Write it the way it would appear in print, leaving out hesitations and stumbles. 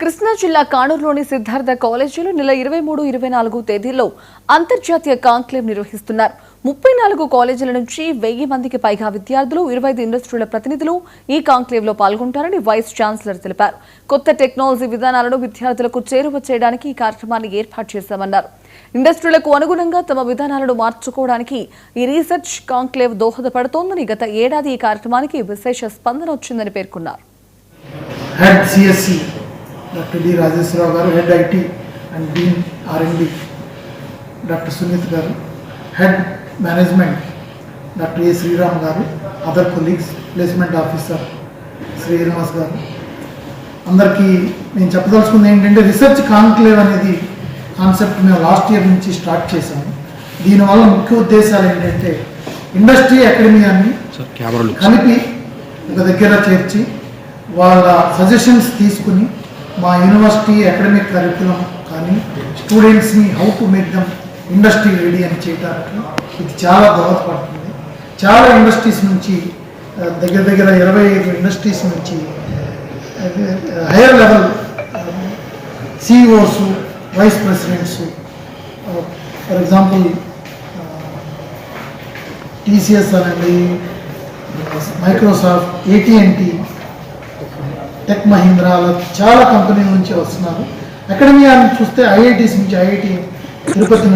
కృష్ణా జిల్లా కానూరులోని సిద్ధార్థ కాలేజీలో నెల 23, 24 తేదీల్లో అంతర్జాతీయ కాంక్లేవ్ నిర్వహిస్తున్నారు. 34 కాలేజీల నుంచి 1000 మందికి పైగా విద్యార్థులు, 25 ఇండస్ట్రీల ప్రతినిధులు ఈ కాంక్లేవ్ లో పాల్గొంటారని వైస్ ఛాన్సలర్ తెలిపారు. కొత్త టెక్నాలజీ విధానాలను విద్యార్థులకు చేరువ చేయడానికి ఈ కార్యక్రమాన్ని ఏర్పాటు చేశామన్నారు. ఇండస్ట్రీలకు అనుగుణంగా తమ విధానాలను మార్చుకోవడానికి ఈ రీసెర్చ్ కాంక్లేవ్ దోహదపడుతోందని, గత ఏడాది ఈ కార్యక్రమానికి విశేష స్పందన వచ్చిందని పేర్కొన్నారు. Dr. D. Rajeswara garu, Head IT and Dean R&D, Dr. Sunit garu, Head Management, Dr. A. Sriram garu, other colleagues, Placement Officer, Sri Srinivas garu. అందరికీ నేను చెప్పదలుచుకుంది ఏంటంటే రీసెర్చ్ కాంక్లేవ్ అనేది కాన్సెప్ట్ మేము లాస్ట్ ఇయర్ నుంచి స్టార్ట్ చేశాము. దీనివల్ల ముఖ్య ఉద్దేశాలు ఏంటంటే ఇండస్ట్రీ అకాడమియాన్ని కలిపి ఒక దగ్గర చేర్చి వాళ్ళ సజెషన్స్ తీసుకుని మా యూనివర్సిటీ అకాడమిక్ కరికులం కానీ స్టూడెంట్స్ని how to make them industry ready అని చేయడానికి ఇది చాలా దోహదపడుతుంది. చాలా ఇండస్ట్రీస్ నుంచి దగ్గర 25 ఇండస్ట్రీస్ నుంచి higher level CEOs, vice presidents, for example TCS అనండి, మైక్రోసాఫ్ట్, AT&T, టెక్ మహీంద్రా, చాలా కంపెనీల నుంచి వస్తున్నారు. అకాడమియా చూస్తే IITs నుంచి, IIT తిరుపతి